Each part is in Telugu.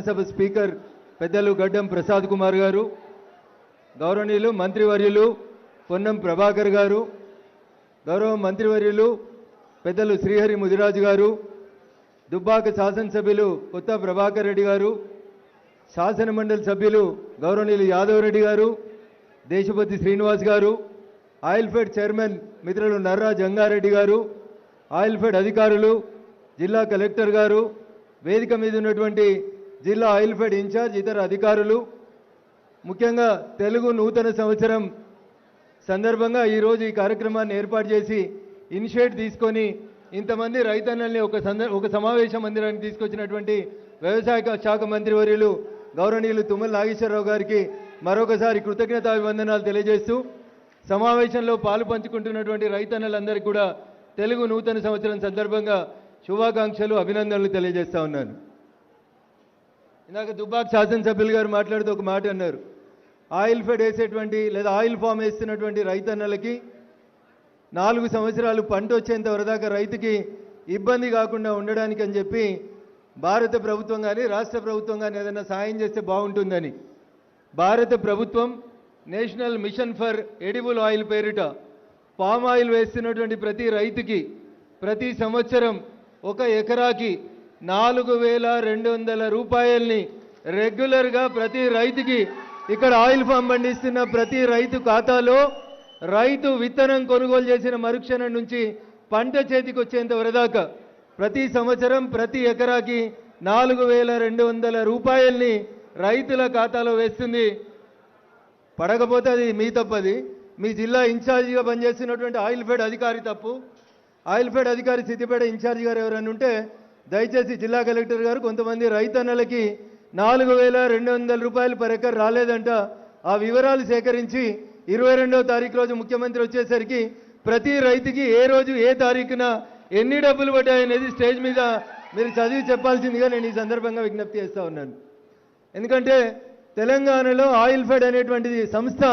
సభ స్పీకర్ పెద్దలు గడ్డం ప్రసాద్ కుమార్ గారు, గౌరవనీయులు మంత్రివర్యులు పొన్నం ప్రభాకర్ గారు, గౌరవ మంత్రివర్యులు పెద్దలు శ్రీహరి ముదిరాజు గారు, దుబ్బాక శాసనసభ్యులు కొత్త ప్రభాకర్ రెడ్డి గారు, శాసన మండలి సభ్యులు గౌరవనీయులు యాదవ్ రెడ్డి గారు, దేశపతి శ్రీనివాస్ గారు, ఆయిల్ఫెడ్ చైర్మన్ మిత్రులు నర్రా జంగారెడ్డి గారు, ఆయిల్ఫెడ్ అధికారులు, జిల్లా కలెక్టర్ గారు, వేదిక మీద ఉన్నటువంటి జిల్లా ఆయిల్ఫెడ్ ఇన్ఛార్జ్ ఇతర అధికారులు, ముఖ్యంగా తెలుగు నూతన సంవత్సరం సందర్భంగా ఈరోజు ఈ కార్యక్రమాన్ని ఏర్పాటు చేసి ఇనిషియేట్ తీసుకొని ఇంతమంది రైతన్నల్ని ఒక సమావేశ మందిరానికి తీసుకొచ్చినటువంటి వ్యవసాయ శాఖ మంత్రివర్యులు గౌరవనీయులు తుమ్మల నాగేశ్వరరావు గారికి మరొకసారి కృతజ్ఞతాభివందనాలు తెలియజేస్తూ సమావేశంలో పాలు పంచుకుంటున్నటువంటి రైతన్నలందరికీ కూడా తెలుగు నూతన సంవత్సరం సందర్భంగా శుభాకాంక్షలు అభినందనలు తెలియజేస్తా ఉన్నాను. ఇందాక దుబ్బాక శాసనసభ్యులు గారు మాట్లాడుతూ ఒక మాట అన్నారు, ఆయిల్ ఫెడ్ వేసేటువంటి లేదా ఆయిల్ ఫామ్ వేస్తున్నటువంటి రైతన్నలకి 4 సంవత్సరాలు పంట వచ్చేంత వరదాకా రైతుకి ఇబ్బంది కాకుండా ఉండడానికి అని చెప్పి భారత ప్రభుత్వం కానీ రాష్ట్ర ప్రభుత్వం కానీ ఏదైనా సాయం చేస్తే బాగుంటుందని భారత ప్రభుత్వం national mission for edible oil పేరిట పామ్ ఆయిల్ వేస్తున్నటువంటి ప్రతి రైతుకి ప్రతి సంవత్సరం 1 ఎకరాకి 4,200 రూపాయల్ని రెగ్యులర్గా ప్రతి రైతుకి ఇక్కడ ఆయిల్ ఫామ్ పండిస్తున్న ప్రతి రైతు ఖాతాలో రైతు విత్తనం కొనుగోలు చేసిన మరుక్షణం నుంచి పంట చేతికి వచ్చేంత వరదాకా ప్రతి సంవత్సరం ప్రతి ఎకరాకి 4,200 రూపాయల్ని రైతుల ఖాతాలో వేస్తుంది. పడకపోతే అది మీ తప్పది, మీ జిల్లా ఇన్ఛార్జిగా పనిచేస్తున్నటువంటి ఆయిల్ ఫెడ్ అధికారి తప్పు. ఆయిల్ ఫెడ్ అధికారి సిద్దిపేట ఇన్ఛార్జి గారు ఎవరైనా ఉంటే దయచేసి జిల్లా కలెక్టర్ గారు కొంతమంది రైతన్నలకి 4,200 రూపాయలు పర్ ఎకర్ రాలేదంట, ఆ వివరాలు సేకరించి 22వ తారీఖు రోజు ముఖ్యమంత్రి వచ్చేసరికి ప్రతి రైతుకి ఏ రోజు ఏ తారీఖున ఎన్ని డబ్బులు పడ్డాయనేది స్టేజ్ మీద మీరు చదివి చెప్పాల్సిందిగా నేను ఈ సందర్భంగా విజ్ఞప్తి చేస్తూ ఉన్నాను. ఎందుకంటే తెలంగాణలో ఆయిల్ ఫెడ్ అనేటువంటిది సంస్థ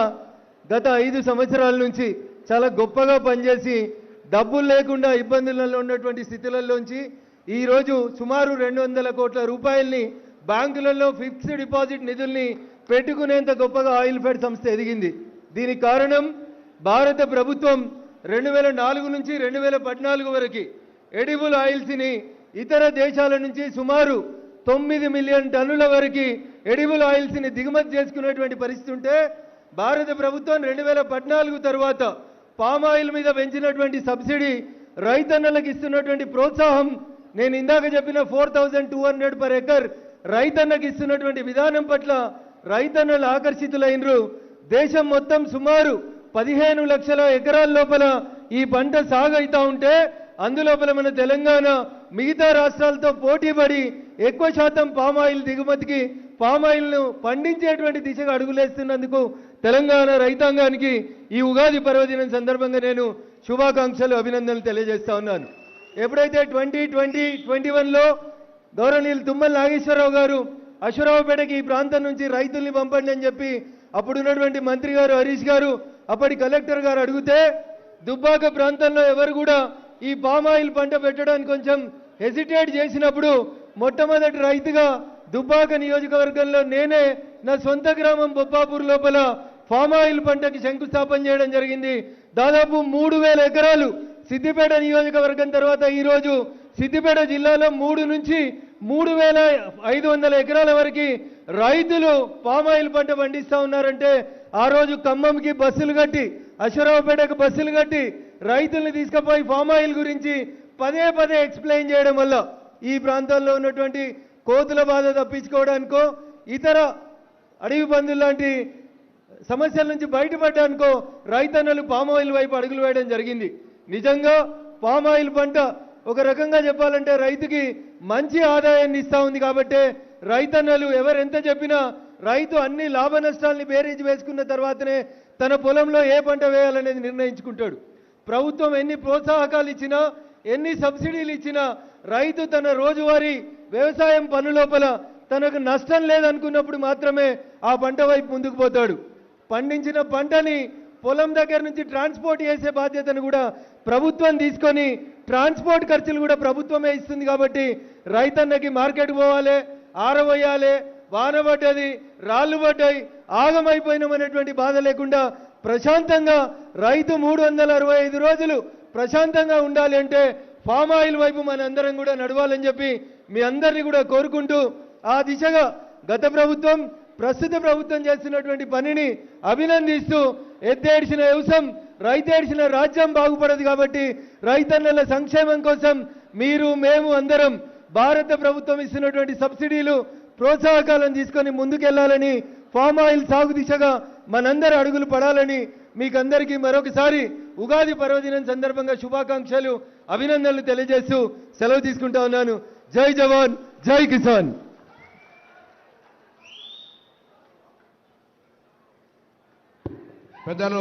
గత 5 సంవత్సరాల నుంచి చాలా గొప్పగా పనిచేసి డబ్బులు లేకుండా ఇబ్బందులలో ఉన్నటువంటి స్థితులలోంచి ఈరోజు సుమారు 200 కోట్ల రూపాయల్ని బ్యాంకులలో ఫిక్స్డ్ డిపాజిట్ నిధుల్ని పెట్టుకునేంత గొప్పగా ఆయిల్ ఫెడ్ సంస్థ ఎదిగింది. దీనికి కారణం భారత ప్రభుత్వం 2004 నుంచి 2014 వరకు ఎడిబుల్ ఆయిల్స్ని ఇతర దేశాల నుంచి సుమారు 9 మిలియన్ టన్నుల వరకు ఎడిబుల్ ఆయిల్స్ని దిగుమతి చేసుకునేటువంటి పరిస్థితి ఉంటే భారత ప్రభుత్వం 2014 తర్వాత పామ్ ఆయిల్ మీద పెంచినటువంటి సబ్సిడీ, రైతన్నలకు ఇస్తున్నటువంటి ప్రోత్సాహం, నేను ఇందాక చెప్పిన 4,200 పర్ ఎకర్ రైతన్నకు ఇస్తున్నటువంటి విధానం పట్ల రైతన్నలు ఆకర్షితులైనరు. దేశం మొత్తం సుమారు 15 లక్షల ఎకరాల లోపల ఈ పంట సాగు అవుతా ఉంటే అందులోపల మన తెలంగాణ మిగతా రాష్ట్రాలతో పోటీపడి ఎక్కువ శాతం పామాయిల్ దిగుమతికి పామాయిల్ను పండించేటువంటి దిశగా అడుగులేస్తున్నందుకు తెలంగాణ రైతాంగానికి ఈ ఉగాది పర్వదినం సందర్భంగా నేను శుభాకాంక్షలు అభినందనలు తెలియజేస్తా ఉన్నాను. ఎప్పుడైతే 2021లో గౌరవనీయులు తుమ్మల నాగేశ్వరరావు గారు అశ్వరావుపేటకి ఈ ప్రాంతం నుంచి రైతుల్ని పంపండి అని చెప్పి అప్పుడున్నటువంటి మంత్రి గారు హరీష్ గారు అప్పటి కలెక్టర్ గారు అడిగితే దుబ్బాక ప్రాంతంలో ఎవరు కూడా ఈ పామాయిల్ పంట పెట్టడానికి కొంచెం హెసిటేట్ చేసినప్పుడు మొట్టమొదటి రైతుగా దుబ్బాక నియోజకవర్గంలో నేనే నా సొంత గ్రామం బొప్పాపూర్ లోపల పామాయిల్ పంటకి శంకుస్థాపన చేయడం జరిగింది. దాదాపు 3,000 ఎకరాలు సిద్దిపేట నియోజకవర్గం తర్వాత ఈరోజు సిద్దిపేట జిల్లాలో 3 నుంచి 3,500 ఎకరాల వరకు రైతులు పామాయిల్ పంట పండిస్తూ ఉన్నారంటే ఆ రోజు ఖమ్మంకి బస్సులు కట్టి అశ్వరావుపేటకు బస్సులు కట్టి రైతుల్ని తీసుకుపోయి పామాయిల్ గురించి పదే పదే ఎక్స్ప్లెయిన్ చేయడం వల్ల ఈ ప్రాంతాల్లో ఉన్నటువంటి కోతుల బాధ తప్పించుకోవడానికో ఇతర అడవి పందులు లాంటి సమస్యల నుంచి బయటపడడానికో రైతన్నలు పామాయిల్ వైపు అడుగులు వేయడం జరిగింది. నిజంగా పామాయిల్ పంట ఒక రకంగా చెప్పాలంటే రైతుకి మంచి ఆదాయాన్ని ఇస్తూ ఉంది. కాబట్టి రైతన్నలు ఎవరెంత చెప్పినా రైతు అన్ని లాభ నష్టాలని బేరీజ్ వేసుకున్న తర్వాతనే తన పొలంలో ఏ పంట వేయాలనేది నిర్ణయించుకుంటాడు. ప్రభుత్వం ఎన్ని ప్రోత్సాహకాలు ఇచ్చినా ఎన్ని సబ్సిడీలు ఇచ్చినా రైతు తన రోజువారీ వ్యవసాయం పనులోపల తనకు నష్టం లేదనుకున్నప్పుడు మాత్రమే ఆ పంట వైపు ముందుకు పోతాడు. పండించిన పంటని పొలం దగ్గర నుంచి ట్రాన్స్పోర్ట్ చేసే బాధ్యతను కూడా ప్రభుత్వం తీసుకొని ట్రాన్స్పోర్ట్ ఖర్చులు కూడా ప్రభుత్వమే ఇస్తుంది. కాబట్టి రైతన్నకి మార్కెట్ పోవాలి, ఆరవయ్యాలే, వాన పడ్డది, రాళ్ళు పడ్డాయి, ఆగమైపోయినామనేటువంటి బాధ లేకుండా ప్రశాంతంగా రైతు 365 రోజులు ప్రశాంతంగా ఉండాలి అంటే ఫామ్ ఆయిల్ వైపు మనందరం కూడా నడవాలని చెప్పి మీ అందరినీ కూడా కోరుకుంటూ ఆ దిశగా గత ప్రభుత్వం ప్రస్తుత ప్రభుత్వం చేస్తున్నటువంటి పనిని అభినందిస్తూ ఎద్దేడ్చిన వ్యవసాయం రైతేడ్చిన రాజ్యం బాగుపడదు కాబట్టి రైతన్నల సంక్షేమం కోసం మీరు మేము అందరం భారత ప్రభుత్వం ఇస్తున్నటువంటి సబ్సిడీలు ప్రోత్సాహకాలను తీసుకొని ముందుకెళ్లాలని ఫామ్ ఆయిల్ సాగు దిశగా మనందరి అడుగులు పడాలని మీకందరికీ మరొకసారి ఉగాది పర్వదినం సందర్భంగా శుభాకాంక్షలు అభినందనలు తెలియజేస్తూ సెలవు తీసుకుంటా ఉన్నాను. జై జవాన్ జై కిసాన్. పెద్దలు